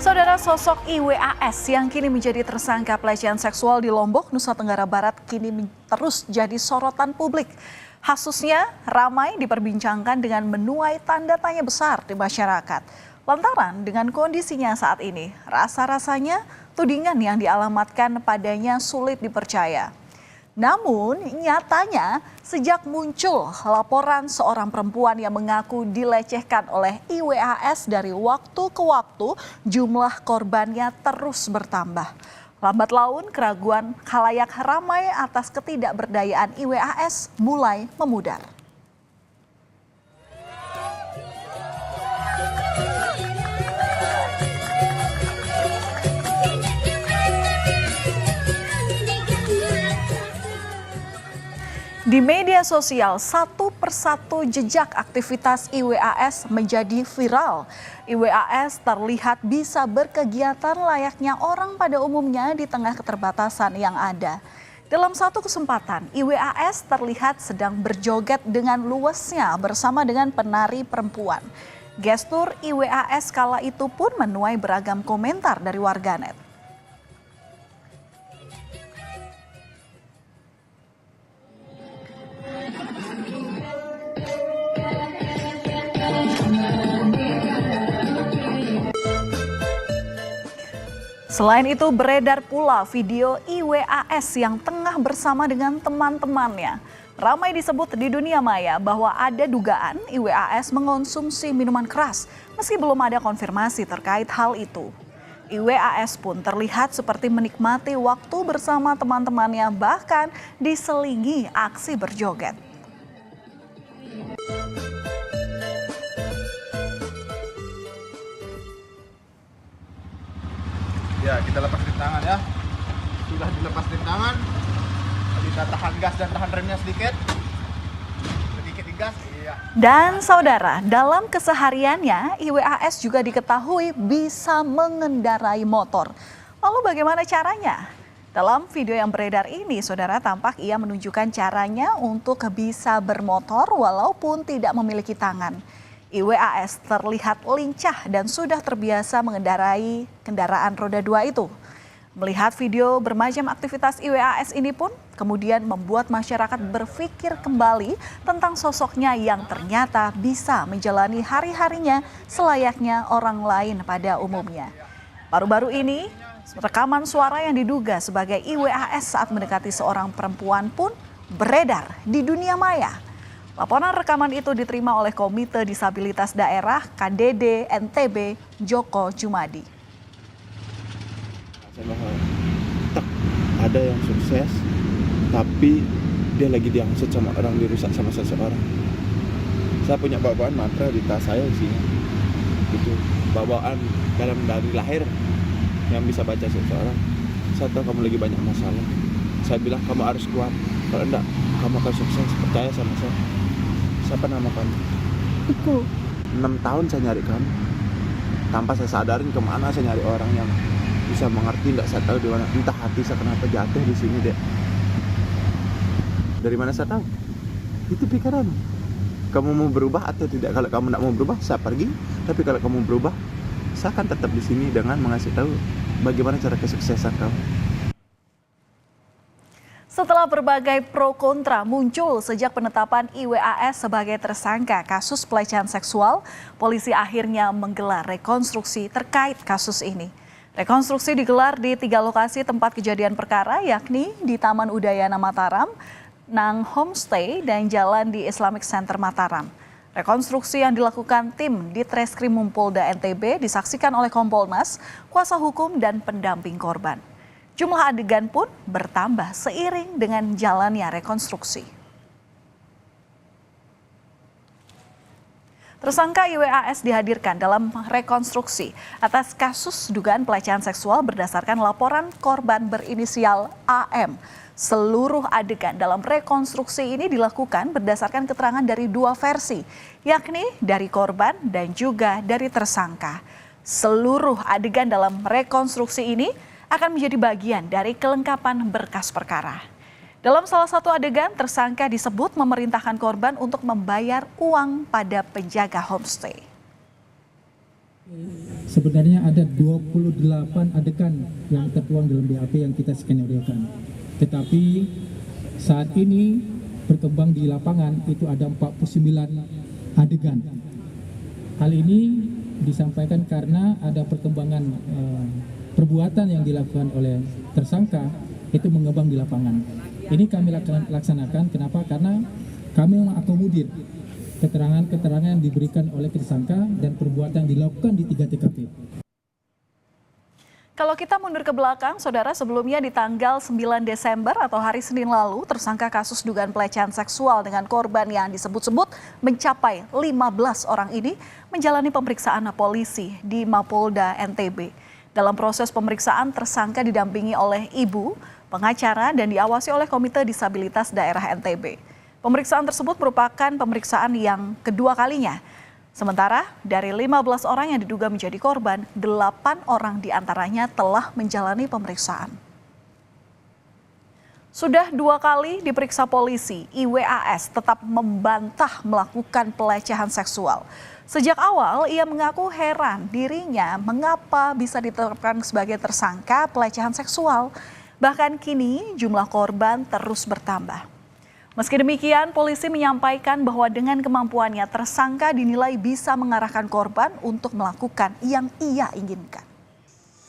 Saudara, sosok IWAS yang kini menjadi tersangka pelecehan seksual di Lombok, Nusa Tenggara Barat kini terus jadi sorotan publik. Kasusnya ramai diperbincangkan dengan menuai tanda tanya besar di masyarakat. Lantaran dengan kondisinya saat ini, rasa-rasanya tudingan yang dialamatkan padanya sulit dipercaya. Namun nyatanya sejak muncul laporan seorang perempuan yang mengaku dilecehkan oleh IWAS dari waktu ke waktu, jumlah korbannya terus bertambah. Lambat laun keraguan khalayak ramai atas ketidakberdayaan IWAS mulai memudar. Di media sosial, satu persatu jejak aktivitas IWAS menjadi viral. IWAS terlihat bisa berkegiatan layaknya orang pada umumnya di tengah keterbatasan yang ada. Dalam satu kesempatan, IWAS terlihat sedang berjoget dengan luasnya bersama dengan penari perempuan. Gestur IWAS kala itu pun menuai beragam komentar dari warganet. Selain itu beredar pula video IWAS yang tengah bersama dengan teman-temannya. Ramai disebut di dunia maya bahwa ada dugaan IWAS mengonsumsi minuman keras meski belum ada konfirmasi terkait hal itu. IWAS pun terlihat seperti menikmati waktu bersama teman-temannya, bahkan diselingi aksi berjoget. Ya, kita lepas rintangan ya. Sudah dilepas rintangan, kita tahan gas dan tahan remnya sedikit gas. Iya. Dan saudara, dalam kesehariannya IWAS juga diketahui bisa mengendarai motor. Lalu bagaimana caranya? Dalam video yang beredar ini, saudara, tampak ia menunjukkan caranya untuk bisa bermotor walaupun tidak memiliki tangan. IWAS terlihat lincah dan sudah terbiasa mengendarai kendaraan roda 2 itu. Melihat video bermacam aktivitas IWAS ini pun kemudian membuat masyarakat berpikir kembali tentang sosoknya yang ternyata bisa menjalani hari-harinya selayaknya orang lain pada umumnya. Baru-baru ini, rekaman suara yang diduga sebagai IWAS saat mendekati seorang perempuan pun beredar di dunia maya. Laporan rekaman itu diterima oleh Komite Disabilitas Daerah KDD NTB Joko Jumadi. Ada yang sukses, tapi dia lagi diangsut sama orang, dirusak sama seseorang. Saya punya bawaan mantra di tas saya isinya, gitu. Bawaan dari lahir yang bisa baca seseorang. Saya tahu kamu lagi banyak masalah. Saya bilang kamu harus kuat. Kalau enggak, kamu akan sukses. Percaya sama saya. Siapa nama kamu? Aku. 6 tahun saya nyari kamu. Tanpa saya sadarin kemana saya nyari orang yang bisa mengerti. Nggak saya tahu di mana. Entah hati saya kenapa jatuh di sini deh. Dari mana saya tahu? Itu pikiran. Kamu mau berubah atau tidak? Kalau kamu nggak mau berubah, saya pergi. Tapi kalau kamu berubah, saya akan tetap di sini dengan mengasih tahu bagaimana cara kesuksesan kamu. Setelah berbagai pro kontra muncul sejak penetapan IWAS sebagai tersangka kasus pelecehan seksual, polisi akhirnya menggelar rekonstruksi terkait kasus ini. Rekonstruksi digelar di 3 lokasi tempat kejadian perkara, yakni di Taman Udayana Mataram, Nang Homestay, dan Jalan di Islamic Center Mataram. Rekonstruksi yang dilakukan tim di Treskrimum Polda NTB disaksikan oleh Kompolnas, kuasa hukum, dan pendamping korban. Jumlah adegan pun bertambah seiring dengan jalannya rekonstruksi. Tersangka IWAS dihadirkan dalam rekonstruksi atas kasus dugaan pelecehan seksual berdasarkan laporan korban berinisial AM. Seluruh adegan dalam rekonstruksi ini dilakukan berdasarkan keterangan dari 2 versi, yakni dari korban dan juga dari tersangka. Seluruh adegan dalam rekonstruksi ini akan menjadi bagian dari kelengkapan berkas perkara. Dalam salah satu adegan, tersangka disebut memerintahkan korban untuk membayar uang pada penjaga homestay. Sebenarnya ada 28 adegan yang tertuang dalam BAP yang kita skenario-kan. Tetapi saat ini berkembang di lapangan itu ada 49 adegan. Hal ini disampaikan karena ada perkembangan perbuatan yang dilakukan oleh tersangka itu mengembang di lapangan. Ini kami laksanakan, kenapa? Karena kami mengakomodir keterangan-keterangan yang diberikan oleh tersangka dan perbuatan yang dilakukan di 3 TKP. Kalau kita mundur ke belakang, saudara, sebelumnya di tanggal 9 Desember atau hari Senin lalu, tersangka kasus dugaan pelecehan seksual dengan korban yang disebut-sebut mencapai 15 orang ini menjalani pemeriksaan polisi di Mapolda NTB. Dalam proses pemeriksaan, tersangka didampingi oleh ibu, pengacara, dan diawasi oleh Komite Disabilitas Daerah NTB. Pemeriksaan tersebut merupakan pemeriksaan yang kedua kalinya. Sementara dari 15 orang yang diduga menjadi korban, 8 orang diantaranya telah menjalani pemeriksaan. Sudah 2 kali diperiksa polisi, IWAS tetap membantah melakukan pelecehan seksual. Sejak awal ia mengaku heran dirinya mengapa bisa ditetapkan sebagai tersangka pelecehan seksual. Bahkan kini jumlah korban terus bertambah. Meski demikian, polisi menyampaikan bahwa dengan kemampuannya tersangka dinilai bisa mengarahkan korban untuk melakukan yang ia inginkan.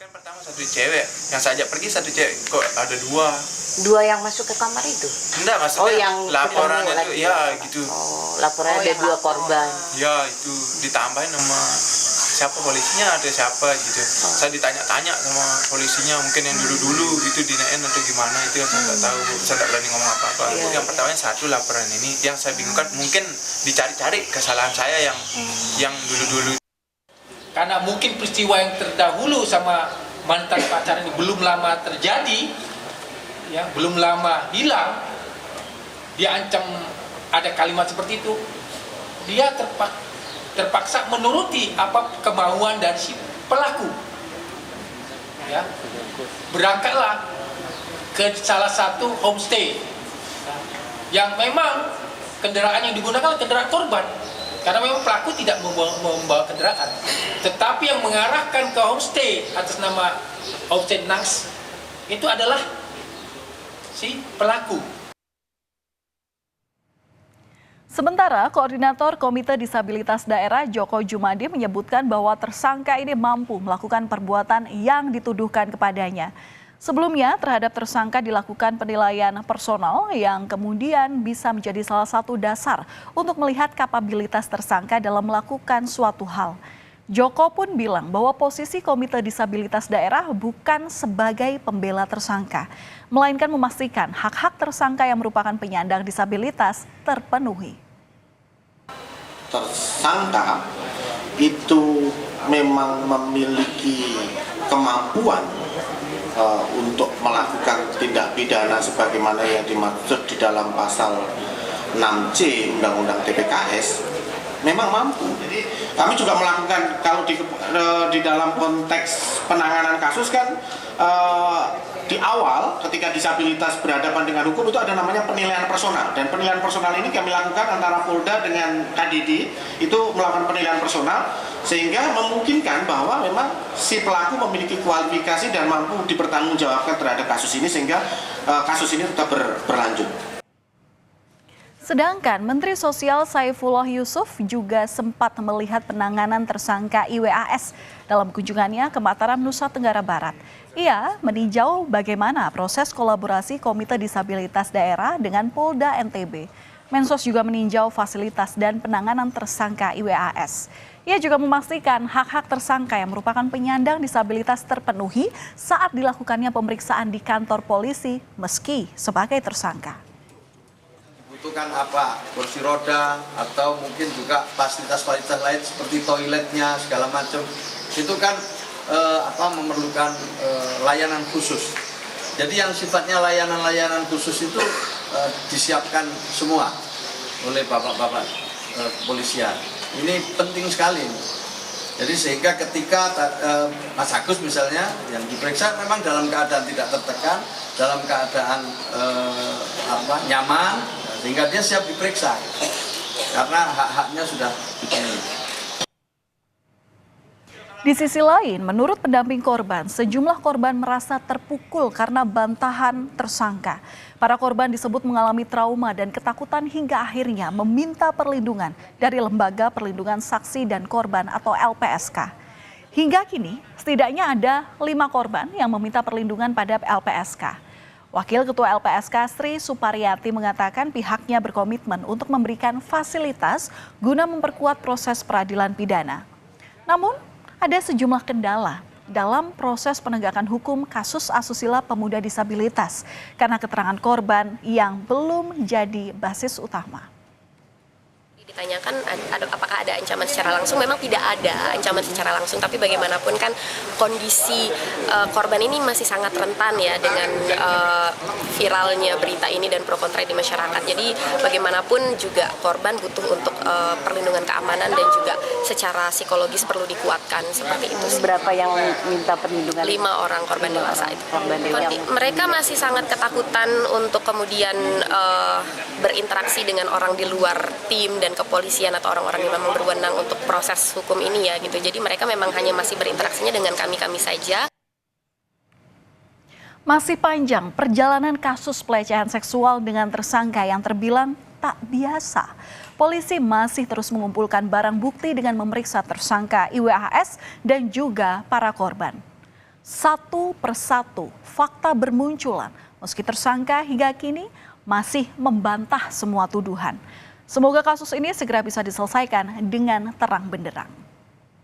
Kan pertama satu cewek, yang saya ajak pergi satu cewek, kok ada 2. 2 yang masuk ke kamar itu? Enggak, maksudnya yang laporan ketemu itu, lagi. ya gitu. Laporannya ada 2 korban. Ya itu ditambahin sama siapa polisinya, ada siapa gitu. Saya ditanya-tanya sama polisinya, mungkin yang dulu-dulu itu dinaikin atau gimana, itu yang saya nggak tahu. Saya nggak berani ngomong apa-apa. Yang pertamanya satu laporan ini, yang saya bingungkan mungkin dicari-cari kesalahan saya yang dulu-dulu. Karena mungkin peristiwa yang terdahulu sama mantan pacar ini belum lama terjadi, ya belum lama hilang, dia ancam ada kalimat seperti itu, dia terpaksa menuruti apa kemauan dari si pelaku, ya berangkatlah ke salah satu homestay yang memang kendaraan yang digunakan kendaraan korban. Karena memang pelaku tidak membawa kendaraan, tetapi yang mengarahkan ke homestay atas nama homestay Naks itu adalah si pelaku. Sementara Koordinator Komite Disabilitas Daerah Joko Jumadi menyebutkan bahwa tersangka ini mampu melakukan perbuatan yang dituduhkan kepadanya. Sebelumnya terhadap tersangka dilakukan penilaian personal yang kemudian bisa menjadi salah satu dasar untuk melihat kapabilitas tersangka dalam melakukan suatu hal. Joko pun bilang bahwa posisi Komite Disabilitas Daerah bukan sebagai pembela tersangka, melainkan memastikan hak-hak tersangka yang merupakan penyandang disabilitas terpenuhi. Tersangka itu memang memiliki kemampuan untuk melakukan tindak pidana sebagaimana yang dimaksud di dalam pasal 6C Undang-Undang TPKS, memang mampu. Kami juga melakukan, kalau di dalam konteks penanganan kasus kan di awal ketika disabilitas berhadapan dengan hukum itu ada namanya penilaian personal, dan penilaian personal ini kami lakukan antara Polda dengan KDD, itu melakukan penilaian personal sehingga memungkinkan bahwa memang si pelaku memiliki kualifikasi dan mampu dipertanggungjawabkan terhadap kasus ini sehingga kasus ini tetap berlanjut. Sedangkan Menteri Sosial Saifullah Yusuf juga sempat melihat penanganan tersangka IWAS dalam kunjungannya ke Mataram, Nusa Tenggara Barat. Ia meninjau bagaimana proses kolaborasi Komite Disabilitas Daerah dengan Polda NTB. Mensos juga meninjau fasilitas dan penanganan tersangka IWAS. Ia juga memastikan hak-hak tersangka yang merupakan penyandang disabilitas terpenuhi saat dilakukannya pemeriksaan di kantor polisi meski sebagai tersangka. Butuhkan apa, kursi roda atau mungkin juga fasilitas-fasilitas lain seperti toiletnya segala macam, itu kan memerlukan layanan khusus. Jadi yang sifatnya layanan khusus itu disiapkan semua oleh bapak-bapak kepolisian. Ini penting sekali. Jadi sehingga ketika Mas Agus misalnya yang diperiksa memang dalam keadaan tidak tertekan, dalam keadaan nyaman, sehingga dia siap diperiksa karena hak-haknya sudah dipenuhi. Di sisi lain, menurut pendamping korban, sejumlah korban merasa terpukul karena bantahan tersangka. Para korban disebut mengalami trauma dan ketakutan hingga akhirnya meminta perlindungan dari Lembaga Perlindungan Saksi dan Korban atau LPSK. Hingga kini, setidaknya ada 5 korban yang meminta perlindungan pada LPSK. Wakil Ketua LPSK Sri Supariyati mengatakan pihaknya berkomitmen untuk memberikan fasilitas guna memperkuat proses peradilan pidana. Namun, ada sejumlah kendala dalam proses penegakan hukum kasus asusila pemuda disabilitas karena keterangan korban yang belum jadi basis utama. Ditanyakan apakah ada ancaman secara langsung, memang tidak ada ancaman secara langsung, tapi bagaimanapun kan kondisi korban ini masih sangat rentan ya dengan viralnya berita ini dan pro kontra di masyarakat. Jadi bagaimanapun juga korban butuh untuk perlindungan keamanan dan juga secara psikologis perlu dikuatkan seperti itu. Berapa yang minta perlindungan? 5 orang korban dewasa itu. Mereka masih sangat ketakutan untuk kemudian berinteraksi dengan orang di luar tim dan kepolisian atau orang-orang yang memang berwenang untuk proses hukum ini ya gitu. Jadi mereka memang hanya masih berinteraksinya dengan kami saja. Masih panjang perjalanan kasus pelecehan seksual dengan tersangka yang terbilang tak biasa. Polisi masih terus mengumpulkan barang bukti dengan memeriksa tersangka IWAS dan juga para korban. Satu persatu fakta bermunculan meski tersangka hingga kini masih membantah semua tuduhan. Semoga kasus ini segera bisa diselesaikan dengan terang benderang.